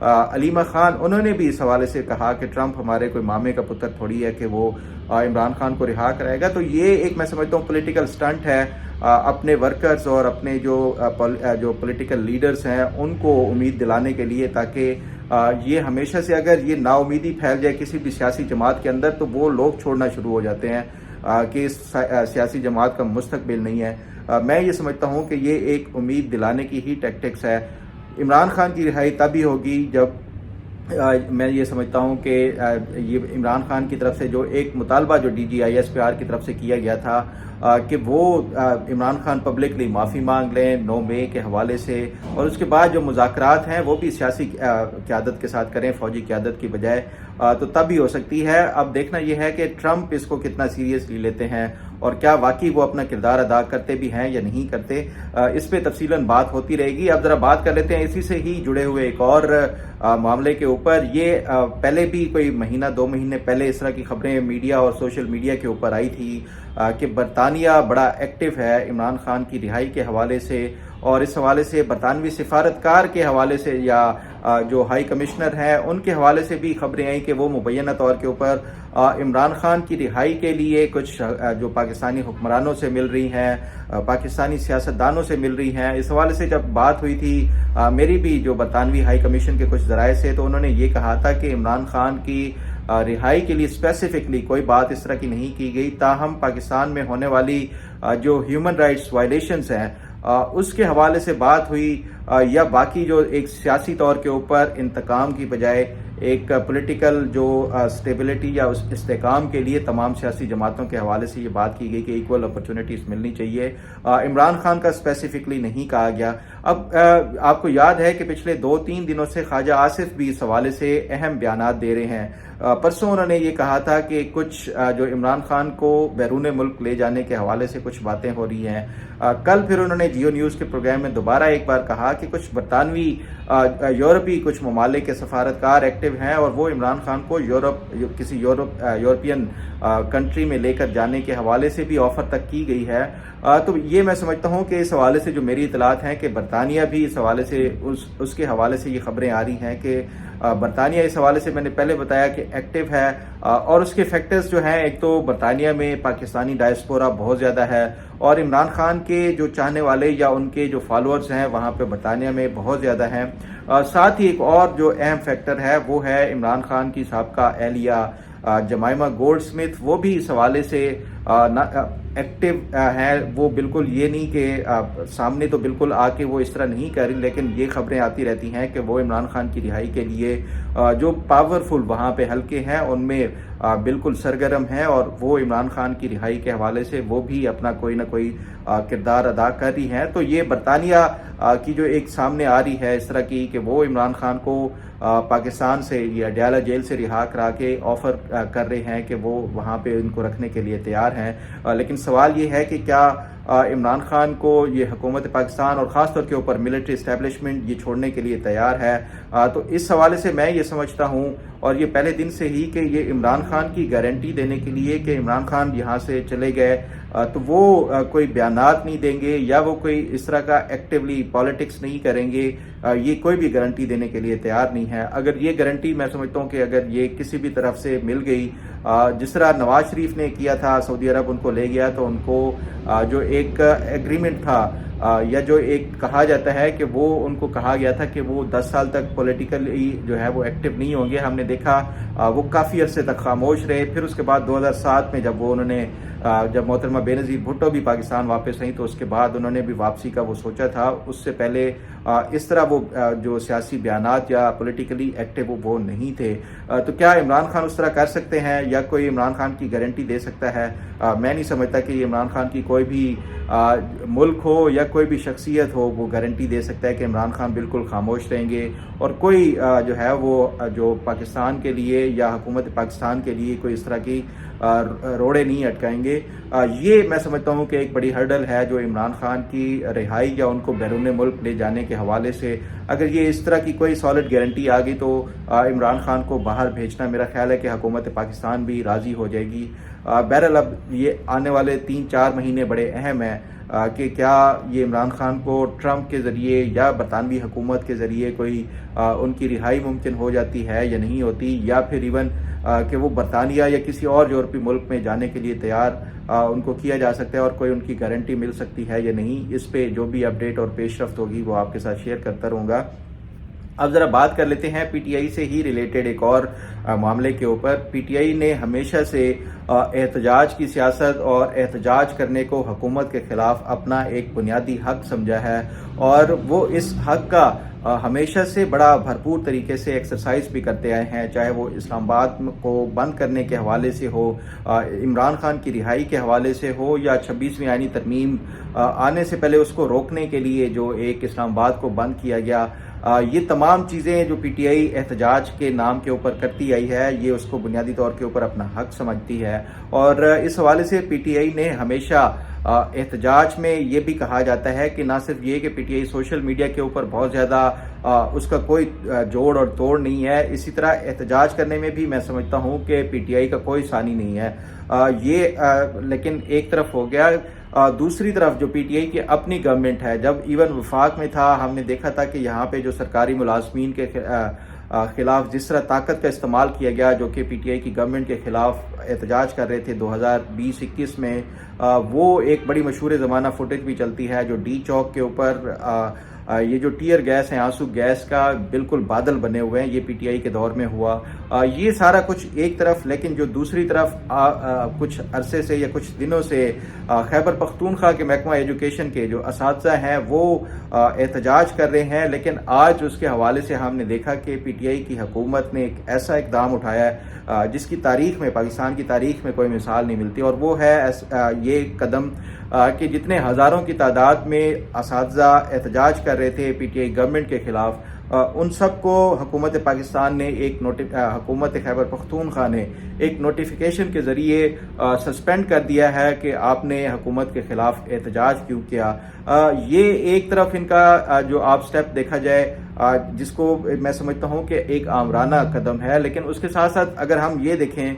علیمہ خان، انہوں نے بھی اس حوالے سے کہا کہ ٹرمپ ہمارے کوئی مامے کا پتر تھوڑی ہے کہ وہ عمران خان کو رہا کرائے گا۔ تو یہ ایک میں سمجھتا ہوں پولیٹیکل سٹنٹ ہے اپنے ورکرز اور اپنے جو پولیٹیکل لیڈرز ہیں ان کو امید دلانے کے لیے، تاکہ یہ ہمیشہ سے اگر یہ نا امیدی پھیل جائے کسی بھی سیاسی جماعت کے اندر تو وہ لوگ چھوڑنا شروع ہو جاتے ہیں کہ اس سیاسی جماعت کا مستقبل نہیں ہے۔ میں یہ سمجھتا ہوں کہ یہ ایک امید دلانے کی ہی ٹیکٹکس ہے۔ عمران خان کی رہائی تبھی ہوگی جب میں یہ سمجھتا ہوں کہ یہ عمران خان کی طرف سے جو ایک مطالبہ جو DGISPR کی طرف سے کیا گیا تھا کہ وہ عمران خان پبلکلی معافی مانگ لیں 9 مئی کے حوالے سے، اور اس کے بعد جو مذاکرات ہیں وہ بھی سیاسی قیادت کے ساتھ کریں، فوجی قیادت کی بجائے، تو تب ہی ہو سکتی ہے۔ اب دیکھنا یہ ہے کہ ٹرمپ اس کو کتنا سیریسلی لیتے ہیں اور کیا واقعی وہ اپنا کردار ادا کرتے بھی ہیں یا نہیں کرتے، اس پہ تفصیلاً بات ہوتی رہے گی۔ اب ذرا بات کر لیتے ہیں اسی سے ہی جڑے ہوئے ایک اور معاملے کے اوپر۔ یہ پہلے بھی کوئی مہینہ 2 مہینے پہلے اس طرح کی خبریں میڈیا اور سوشل میڈیا کے اوپر آئی تھی کہ برطانیہ بڑا ایکٹیو ہے عمران خان کی رہائی کے حوالے سے، اور اس حوالے سے برطانوی سفارتکار کے حوالے سے یا جو ہائی کمشنر ہیں ان کے حوالے سے بھی خبریں آئیں کہ وہ مبینہ طور کے اوپر عمران خان کی رہائی کے لیے کچھ جو پاکستانی حکمرانوں سے مل رہی ہیں، پاکستانی سیاستدانوں سے مل رہی ہیں۔ اس حوالے سے جب بات ہوئی تھی میری بھی جو برطانوی ہائی کمیشن کے کچھ ذرائع سے، تو انہوں نے یہ کہا تھا کہ عمران خان کی رہائی کے لیے اسپیسیفکلی کوئی بات اس طرح کی نہیں کی گئی، تاہم پاکستان میں ہونے والی جو ہیومن رائٹس وائلیشنز ہیں اس کے حوالے سے بات ہوئی، یا باقی جو ایک سیاسی طور کے اوپر انتقام کی بجائے ایک پولیٹیکل جو سٹیبلٹی یا اس استحکام کے لیے تمام سیاسی جماعتوں کے حوالے سے یہ بات کی گئی کہ ایکول اپرچونٹیز ملنی چاہیے۔ عمران خان کا اسپیسیفکلی نہیں کہا گیا۔ اب آپ کو یاد ہے کہ پچھلے 2-3 دنوں سے خواجہ آصف بھی اس حوالے سے اہم بیانات دے رہے ہیں۔ پرسوں انہوں نے یہ کہا تھا کہ کچھ جو عمران خان کو بیرون ملک لے جانے کے حوالے سے کچھ باتیں ہو رہی ہیں۔ کل پھر انہوں نے جیو نیوز کے پروگرام میں دوبارہ ایک بار کہا کہ کچھ برطانوی یورپی کچھ ممالک کے سفارتکار ایکٹیو ہیں اور وہ عمران خان کو کسی یورپین کنٹری میں لے کر جانے کے حوالے سے بھی آفر تک کی گئی ہے۔ تو یہ میں سمجھتا ہوں کہ اس حوالے سے جو میری اطلاعات ہیں کہ برطانیہ بھی اس حوالے سے اس کے حوالے سے یہ خبریں آ رہی ہیں کہ برطانیہ اس حوالے سے میں نے پہلے بتایا کہ ایکٹیو ہے، اور اس کے فیکٹرز جو ہیں، ایک تو برطانیہ میں پاکستانی ڈائسپورا بہت زیادہ ہے، اور عمران خان کے جو چاہنے والے یا ان کے جو فالوورز ہیں وہاں پہ برطانیہ میں بہت زیادہ ہیں۔ ساتھ ہی ایک اور جو اہم فیکٹر ہے وہ ہے عمران خان کی سابقہ اہلیہ جمائمہ گولڈ سمتھ، وہ بھی اس حوالے سے ایکٹیو ہیں۔ وہ بالکل یہ نہیں کہ سامنے تو بالکل آ کے وہ اس طرح نہیں کر رہی، لیکن یہ خبریں آتی رہتی ہیں کہ وہ عمران خان کی رہائی کے لیے جو پاورفل وہاں پہ حلقے ہیں ان میں بالکل سرگرم ہیں، اور وہ عمران خان کی رہائی کے حوالے سے وہ بھی اپنا کوئی نہ کوئی کردار ادا کر رہی ہیں۔ تو یہ برطانیہ کی جو ایک سامنے آ رہی ہے اس طرح کی کہ وہ عمران خان کو پاکستان سے یا اڈیالہ جیل سے رہا کرا کے آفر کر رہے ہیں کہ وہ وہاں پہ ان کو رکھنے کے لیے تیار ہیں، لیکن سوال یہ ہے کہ کیا عمران خان کو یہ حکومت پاکستان اور خاص طور کے اوپر ملٹری اسٹیبلشمنٹ یہ چھوڑنے کے لیے تیار ہے؟ تو اس حوالے سے میں یہ سمجھتا ہوں، اور یہ پہلے دن سے ہی، کہ یہ عمران خان کی گارنٹی دینے کے لیے کہ عمران خان یہاں سے چلے گئے تو وہ کوئی بیانات نہیں دیں گے یا وہ کوئی اس طرح کا ایکٹیولی پالیٹکس نہیں کریں گے، یہ کوئی بھی گارنٹی دینے کے لیے تیار نہیں ہے۔ اگر یہ گارنٹی میں سمجھتا ہوں کہ اگر یہ کسی بھی طرف سے مل گئی، جس طرح نواز شریف نے کیا تھا، سعودی عرب ان کو لے گیا تو ان کو جو ایک ایگریمنٹ تھا یا جو ایک کہا جاتا ہے کہ وہ ان کو کہا گیا تھا کہ وہ 10 سال تک پولیٹیکلی جو ہے وہ ایکٹیو نہیں ہوں گے، ہم نے دیکھا وہ کافی عرصے تک خاموش رہے۔ پھر اس کے بعد 2007 میں جب وہ انہوں نے جب محترمہ بے نظیر بھٹو بھی پاکستان واپس آئیں تو اس کے بعد انہوں نے بھی واپسی کا وہ سوچا تھا، اس سے پہلے اس طرح وہ جو سیاسی بیانات یا پولیٹیکلی ایکٹیو وہ نہیں تھے۔ تو کیا عمران خان اس طرح کر سکتے ہیں یا کوئی عمران خان کی گارنٹی دے سکتا ہے؟ میں نہیں سمجھتا کہ عمران خان کی کوئی بھی ملک ہو یا کوئی بھی شخصیت ہو وہ گارنٹی دے سکتا ہے کہ عمران خان بالکل خاموش رہیں گے اور کوئی جو ہے وہ جو پاکستان کے لیے یا حکومت پاکستان کے لیے کوئی اس طرح کی روڑے نہیں اٹکائیں گے۔ یہ میں سمجھتا ہوں کہ ایک بڑی ہرڈل ہے جو عمران خان کی رہائی یا ان کو بیرون ملک لے جانے کے حوالے سے، اگر یہ اس طرح کی کوئی سالڈ گارنٹی آ گئی تو عمران خان کو باہر بھیجنا میرا خیال ہے کہ حکومت پاکستان بھی راضی ہو جائے گی۔ بہرحال اب یہ آنے والے 3-4 مہینے بڑے اہم ہیں، کہ کیا یہ عمران خان کو ٹرمپ کے ذریعے یا برطانوی حکومت کے ذریعے کوئی ان کی رہائی ممکن ہو جاتی ہے یا نہیں ہوتی، یا پھر ایون کہ وہ برطانیہ یا کسی اور یورپی ملک میں جانے کے لیے تیار ان کو کیا جا سکتا ہے اور کوئی ان کی گارنٹی مل سکتی ہے یا نہیں۔ اس پہ جو بھی اپڈیٹ اور پیش رفت ہوگی وہ آپ کے ساتھ شیئر کرتا رہوں گا۔ اب ذرا بات کر لیتے ہیں پی ٹی آئی سے ہی ریلیٹڈ ایک اور معاملے کے اوپر۔ پی ٹی آئی نے ہمیشہ سے احتجاج کی سیاست اور احتجاج کرنے کو حکومت کے خلاف اپنا ایک بنیادی حق سمجھا ہے، اور وہ اس حق کا ہمیشہ سے بڑا بھرپور طریقے سے ایکسرسائز بھی کرتے آئے ہیں، چاہے وہ اسلام آباد کو بند کرنے کے حوالے سے ہو، عمران خان کی رہائی کے حوالے سے ہو، یا 26ویں آئینی ترمیم آنے سے پہلے اس کو روکنے کے لیے جو ایک اسلام آباد کو بند کیا گیا۔ یہ تمام چیزیں جو پی ٹی آئی احتجاج کے نام کے اوپر کرتی آئی ہے، یہ اس کو بنیادی طور کے اوپر اپنا حق سمجھتی ہے، اور اس حوالے سے پی ٹی آئی نے ہمیشہ احتجاج میں یہ بھی کہا جاتا ہے کہ نہ صرف یہ کہ P T I social media کے اوپر بہت زیادہ اس کا کوئی جوڑ اور توڑ نہیں ہے، اسی طرح احتجاج کرنے میں بھی میں سمجھتا ہوں کہ پی ٹی آئی کا کوئی ثانی نہیں ہے۔ یہ لیکن ایک طرف ہو گیا۔ دوسری طرف جو پی ٹی آئی کی اپنی گورنمنٹ ہے، جب ایون وفاق میں تھا، ہم نے دیکھا تھا کہ یہاں پہ جو سرکاری ملازمین کے خلاف جس طرح طاقت کا استعمال کیا گیا، جو کہ پی ٹی آئی کی گورنمنٹ کے خلاف احتجاج کر رہے تھے 2020-21 میں، وہ ایک بڑی مشہور زمانہ فوٹیج بھی چلتی ہے جو ڈی چوک کے اوپر یہ جو ٹیئر گیس ہے، آنسو گیس کا بالکل بادل بنے ہوئے ہیں، یہ پی ٹی آئی کے دور میں ہوا۔ یہ سارا کچھ ایک طرف، لیکن جو دوسری طرف کچھ عرصے سے یا کچھ دنوں سے خیبر پختونخوا کے محکمہ ایجوکیشن کے جو اساتذہ ہیں وہ احتجاج کر رہے ہیں، لیکن آج اس کے حوالے سے ہم نے دیکھا کہ پی ٹی آئی کی حکومت نے ایک ایسا اقدام اٹھایا ہے جس کی تاریخ میں، پاکستان کی تاریخ میں کوئی مثال نہیں ملتی، اور وہ ہے یہ قدم کہ جتنے ہزاروں کی تعداد میں اساتذہ احتجاج کر رہے تھے پی ٹی آئی گورنمنٹ کے خلاف، ان سب کو حکومت پاکستان نے حکومت خیبر پختونخوا نے ایک نوٹیفیکیشن کے ذریعے سسپینڈ کر دیا ہے کہ آپ نے حکومت کے خلاف احتجاج کیوں کیا۔ یہ ایک طرف ان کا جو آپ سٹیپ دیکھا جائے جس کو میں سمجھتا ہوں کہ ایک آمرانہ قدم ہے، لیکن اس کے ساتھ ساتھ اگر ہم یہ دیکھیں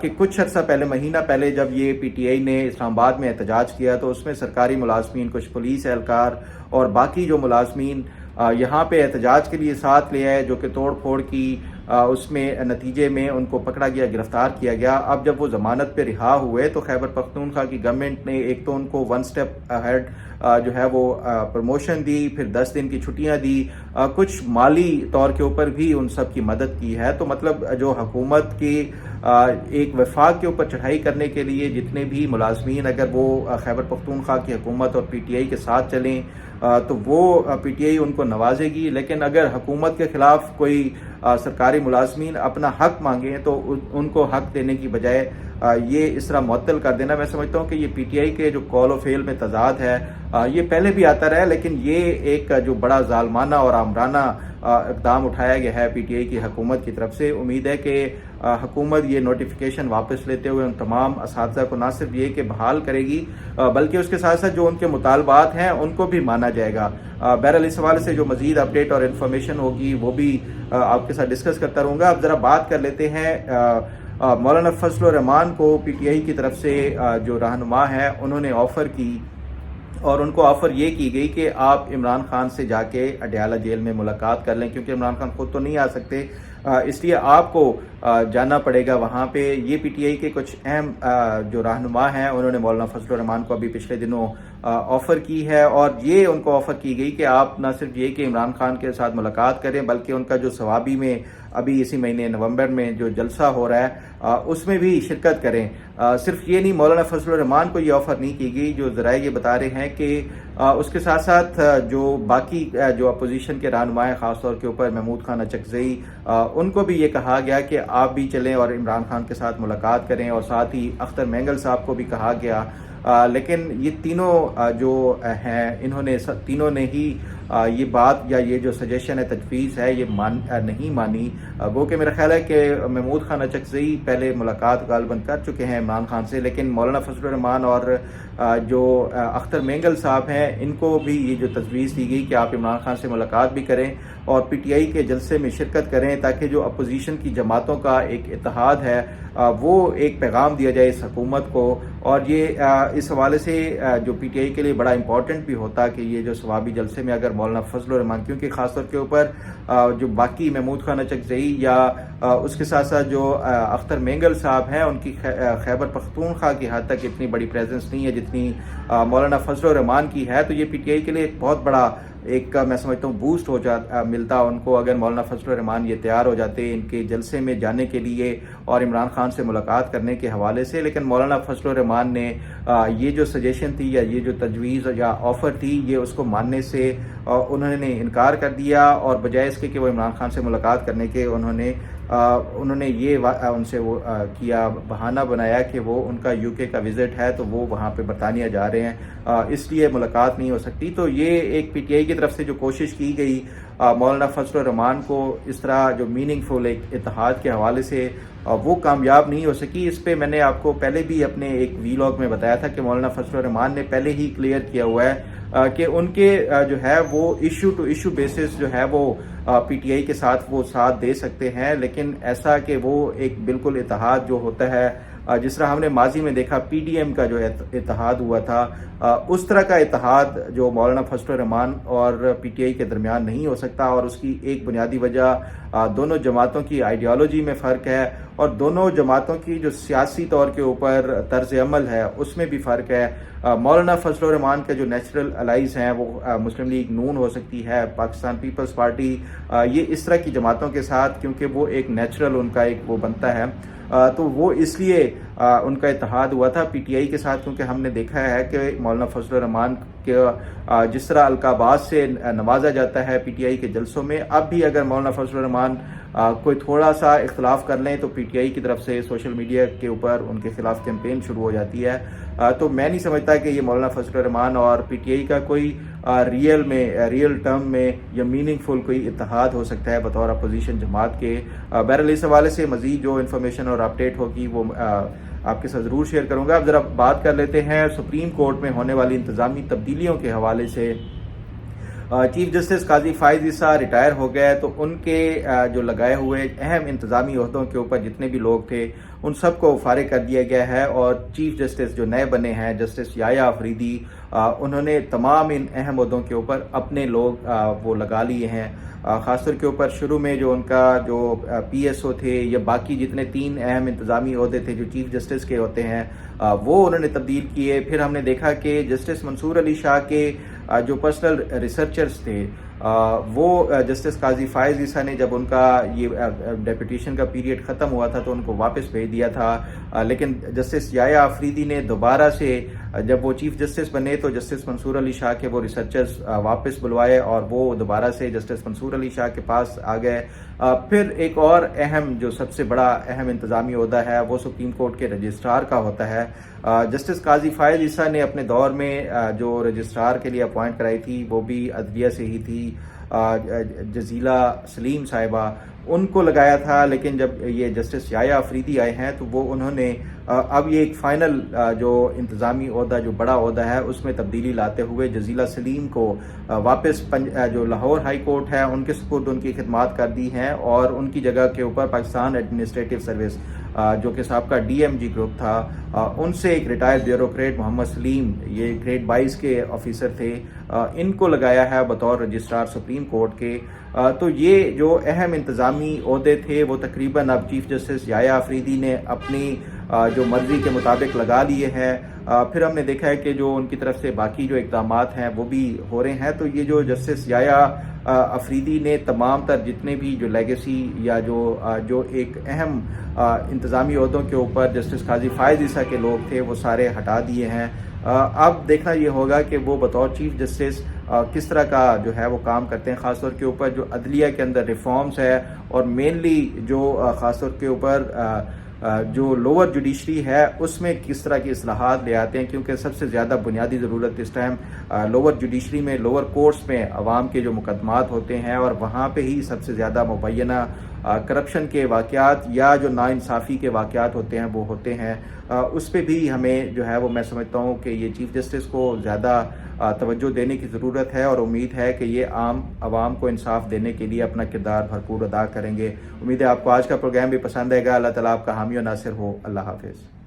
کہ کچھ عرصہ پہلے، مہینہ پہلے جب یہ پی ٹی آئی نے اسلام آباد میں احتجاج کیا تو اس میں سرکاری ملازمین، کچھ پولیس اہلکار اور باقی جو ملازمین یہاں پہ احتجاج کے لیے ساتھ لے آئے، جو کہ توڑ پھوڑ کی اس میں نتیجے میں ان کو پکڑا گیا، گرفتار کیا گیا۔ اب جب وہ ضمانت پہ رہا ہوئے تو خیبر پختونخوا کی گورنمنٹ نے ایک تو ان کو 1 سٹیپ اہیڈ جو ہے وہ پروموشن دی، پھر 10 دن کی چھٹیاں دی، کچھ مالی طور کے اوپر بھی ان سب کی مدد کی ہے۔ تو مطلب جو حکومت کی ایک وفاق کے اوپر چڑھائی کرنے کے لیے جتنے بھی ملازمین اگر وہ خیبر پختونخوا کی حکومت اور پی ٹی آئی کے ساتھ چلیں تو وہ پی ٹی آئی ان کو نوازے گی، لیکن اگر حکومت کے خلاف کوئی سرکاری ملازمین اپنا حق مانگیں تو ان کو حق دینے کی بجائے یہ اس طرح معطل کر دینا، میں سمجھتا ہوں کہ یہ پی ٹی آئی کے جو قول و فعل میں تضاد ہے، یہ پہلے بھی آتا رہا ہے، لیکن یہ ایک جو بڑا ظالمانہ اور آمرانہ اقدام اٹھایا گیا ہے پی ٹی آئی کی حکومت کی طرف سے۔ امید ہے کہ حکومت یہ نوٹیفیکیشن واپس لیتے ہوئے ان تمام اساتذہ کو نہ صرف یہ کہ بحال کرے گی بلکہ اس کے ساتھ ساتھ جو ان کے مطالبات ہیں ان کو بھی مانا جائے گا۔ بہرحال اس حوالے سے جو مزید اپڈیٹ اور انفارمیشن ہوگی وہ بھی آپ کے ساتھ ڈسکس کرتا رہوں گا۔ اب ذرا بات کر لیتے ہیں مولانا فضل الرحمان کو پی ٹی آئی کی طرف سے جو رہنما ہے انہوں نے آفر کی، اور ان کو آفر یہ کی گئی کہ آپ عمران خان سے جا کے اڈیالہ جیل میں ملاقات کر لیں، کیونکہ عمران خان خود تو نہیں آ سکتے، اس لیے آپ کو جانا پڑے گا وہاں پہ۔ یہ پی ٹی آئی کے کچھ اہم جو رہنما ہیں انہوں نے مولانا فضل الرحمان کو ابھی پچھلے دنوں آفر کی ہے، اور یہ ان کو آفر کی گئی کہ آپ نہ صرف یہ کہ عمران خان کے ساتھ ملاقات کریں بلکہ ان کا جو ثوابی میں ابھی اسی مہینے نومبر میں جو جلسہ ہو رہا ہے اس میں بھی شرکت کریں۔ صرف یہ نہیں، مولانا فضل الرحمان کو یہ آفر نہیں کی گئی، جو ذرائع یہ بتا رہے ہیں کہ اس کے ساتھ ساتھ جو باقی جو اپوزیشن کے رہنما ہیں، خاص طور کے اوپر محمود خان اچکزئی، ان کو بھی یہ کہا گیا کہ آپ بھی چلیں اور عمران خان کے ساتھ ملاقات کریں، اور ساتھ ہی اختر مینگل صاحب کو بھی کہا گیا۔ لیکن یہ تینوں جو ہیں انہوں نے تینوں نے ہی یہ بات یا یہ جو سجیشن ہے، تجویز ہے، یہ نہیں مانی. گو کہ میرا خیال ہے کہ محمود خان اچکزئی پہلے ملاقات غالباً کر چکے ہیں عمران خان سے، لیکن مولانا فضل الرحمان اور جو اختر مینگل صاحب ہیں ان کو بھی یہ جو تجویز دی گئی کہ آپ عمران خان سے ملاقات بھی کریں اور پی ٹی آئی کے جلسے میں شرکت کریں، تاکہ جو اپوزیشن کی جماعتوں کا ایک اتحاد ہے وہ ایک پیغام دیا جائے اس حکومت کو. اور یہ اس حوالے سے جو پی ٹی آئی کے لیے بڑا امپورٹنٹ بھی ہوتا کہ یہ جو ثوابی جلسے میں اگر مولانا فضل الرحمان، کیونکہ خاص طور کے اوپر جو باقی محمود خان اچکزئی یا اس کے ساتھ ساتھ جو اختر مینگل صاحب ہیں ان کی خیبر پختونخوا کی حد تک اتنی بڑی پریزنس نہیں ہے جتنی مولانا فضل الرحمان کی ہے. تو یہ پی ٹی آئی کے لیے ایک بہت بڑا ایک میں سمجھتا ہوں بوسٹ ملتا ان کو اگر مولانا فضل الرحمان یہ تیار ہو جاتے ان کے جلسے میں جانے کے لیے اور عمران خان سے ملاقات کرنے کے حوالے سے. لیکن مولانا فضل الرحمان نے یہ جو سجیشن تھی یا یہ جو تجویز یا آفر تھی یہ اس کو ماننے سے انہوں نے انکار کر دیا، اور بجائے اس کے کہ وہ عمران خان سے ملاقات کرنے کے انہوں نے یہ ان سے وہ کیا بہانہ بنایا کہ وہ ان کا یو کے کا وزٹ ہے تو وہ وہاں پہ برطانیہ جا رہے ہیں، اس لیے ملاقات نہیں ہو سکتی. تو یہ ایک پی ٹی آئی کی طرف سے جو کوشش کی گئی مولانا فضل الرحمان کو اس طرح جو میننگ فل ایک اتحاد کے حوالے سے وہ کامیاب نہیں ہو سکی. اس پہ میں نے آپ کو پہلے بھی اپنے ایک ویلاگ میں بتایا تھا کہ مولانا فضل الرحمان نے پہلے ہی کلیئر کیا ہوا ہے کہ ان کے جو ہے وہ ایشو ٹو ایشو بیسس جو ہے وہ پی ٹی آئی کے ساتھ وہ ساتھ دے سکتے ہیں، لیکن ایسا کہ وہ ایک بالکل اتحاد جو ہوتا ہے جس طرح ہم نے ماضی میں دیکھا پی ڈی ایم کا جو اتحاد ہوا تھا، اس طرح کا اتحاد جو مولانا فضل الرحمان اور پی ٹی آئی کے درمیان نہیں ہو سکتا. اور اس کی ایک بنیادی وجہ دونوں جماعتوں کی آئیڈیالوجی میں فرق ہے اور دونوں جماعتوں کی جو سیاسی طور کے اوپر طرز عمل ہے اس میں بھی فرق ہے. مولانا فضل الرحمان کے جو نیچرل الائز ہیں وہ مسلم لیگ نون ہو سکتی ہے، پاکستان پیپلز پارٹی، یہ اس طرح کی جماعتوں کے ساتھ کیونکہ وہ ایک نیچرل ان کا ایک وہ بنتا ہے تو وہ اس لیے ان کا اتحاد ہوا تھا پی ٹی آئی کے ساتھ. کیونکہ ہم نے دیکھا ہے کہ مولانا فضل الرحمان کے جس طرح القابات سے نوازا جاتا ہے پی ٹی آئی کے جلسوں میں، اب بھی اگر مولانا فضل الرحمان کوئی تھوڑا سا اختلاف کر لیں تو پی ٹی آئی کی طرف سے سوشل میڈیا کے اوپر ان کے خلاف کیمپین شروع ہو جاتی ہے. تو میں نہیں سمجھتا کہ یہ مولانا فضل الرحمان اور پی ٹی آئی کا کوئی ریئل ٹرم میں یا میننگ فل کوئی اتحاد ہو سکتا ہے بطور اپوزیشن جماعت کے. بہرحال اس حوالے سے مزید جو انفارمیشن اور اپڈیٹ ہوگی وہ آپ کے ساتھ ضرور شیئر کروں گا. اب ذرا بات کر لیتے ہیں سپریم کورٹ میں ہونے والی انتظامی تبدیلیوں کے حوالے سے. چیف جسٹس قاضی فائز عیسیٰ ریٹائر ہو گئے تو ان کے جو لگائے ہوئے اہم انتظامی عہدوں کے اوپر جتنے بھی لوگ تھے ان سب کو فارغ کر دیا گیا ہے، اور چیف جسٹس جو نئے بنے ہیں جسٹس یحییٰ آفریدی انہوں نے تمام ان اہم عہدوں کے اوپر اپنے لوگ وہ لگا لیے ہیں. خاص طور کے اوپر شروع میں جو ان کا جو پی ایس او تھے یا باقی جتنے 3 اہم انتظامی عہدے تھے جو چیف جسٹس کے ہوتے ہیں وہ انہوں نے تبدیل کیے. پھر ہم نے دیکھا کہ جسٹس منصور علی شاہ کے جو پرسنل ریسرچرز تھے وہ جسٹس قاضی فائز عیسیٰ نے جب ان کا یہ ڈیپوٹیشن کا پیریڈ ختم ہوا تھا تو ان کو واپس بھیج دیا تھا. لیکن جسٹس یحییٰ آفریدی نے دوبارہ سے جب وہ چیف جسٹس بنے تو جسٹس منصور علی شاہ کے وہ ریسرچرز واپس بلوائے اور وہ دوبارہ سے جسٹس منصور علی شاہ کے پاس آ گئے. پھر ایک اور اہم جو سب سے بڑا اہم انتظامی عہدہ ہے وہ سپریم کورٹ کے رجسٹرار کا ہوتا ہے. جسٹس قاضی فائز عیسیٰ نے اپنے دور میں جو رجسٹرار کے لیے اپوائنٹ کرائی تھی وہ بھی عدلیہ سے ہی تھی، جزیلہ سلیم صاحبہ، ان کو لگایا تھا. لیکن جب یہ جسٹس یحییٰ آفریدی آئے ہیں تو وہ انہوں نے اب یہ ایک فائنل جو انتظامی عہدہ جو بڑا عہدہ ہے اس میں تبدیلی لاتے ہوئے جزیلہ سلیم کو واپس جو لاہور ہائی کورٹ ہے ان کے سپرد ان کی خدمات کر دی ہیں، اور ان کی جگہ کے اوپر پاکستان ایڈمنسٹریٹو سروس جو کہ سابقہ ڈی ایم جی گروپ تھا ان سے ایک ریٹائرڈ بیوروکریٹ محمد سلیم، یہ گریڈ 22 کے آفیسر تھے، ان کو لگایا ہے بطور رجسٹرار سپریم کورٹ کے. تو یہ جو اہم انتظامی عہدے تھے وہ تقریباً اب چیف جسٹس یحییٰ آفریدی نے اپنی جو مرضی کے مطابق لگا لیے ہیں. پھر ہم نے دیکھا ہے کہ جو ان کی طرف سے باقی جو اقدامات ہیں وہ بھی ہو رہے ہیں. تو یہ جو جسٹس یحییٰ آفریدی نے تمام تر جتنے بھی جو لیگیسی یا جو ایک اہم انتظامی عہدوں کے اوپر جسٹس قاضی فائز عیسیٰ کے لوگ تھے وہ سارے ہٹا دیے ہیں. اب دیکھنا یہ ہوگا کہ وہ بطور چیف جسٹس کس طرح کا جو ہے وہ کام کرتے ہیں، خاص طور کے اوپر جو عدلیہ کے اندر ریفارمز ہے اور مینلی جو خاص طور کے اوپر جو لوور جوڈیشری ہے اس میں کس طرح کی اصلاحات لے آتے ہیں، کیونکہ سب سے زیادہ بنیادی ضرورت اس ٹائم لوور جوڈیشری میں، لوور کورٹس میں عوام کے جو مقدمات ہوتے ہیں، اور وہاں پہ ہی سب سے زیادہ مبینہ کرپشن کے واقعات یا جو ناانصافی کے واقعات ہوتے ہیں وہ ہوتے ہیں۔ اس پہ بھی ہمیں جو ہے وہ میں سمجھتا ہوں کہ یہ چیف جسٹس کو زیادہ توجہ دینے کی ضرورت ہے، اور امید ہے کہ یہ عام عوام کو انصاف دینے کے لیے اپنا کردار بھرپور ادا کریں گے۔ امید ہے آپ کو آج کا پروگرام بھی پسند آئے گا۔ اللہ تعالیٰ آپ کا حامی و ناصر ہو۔ اللہ حافظ۔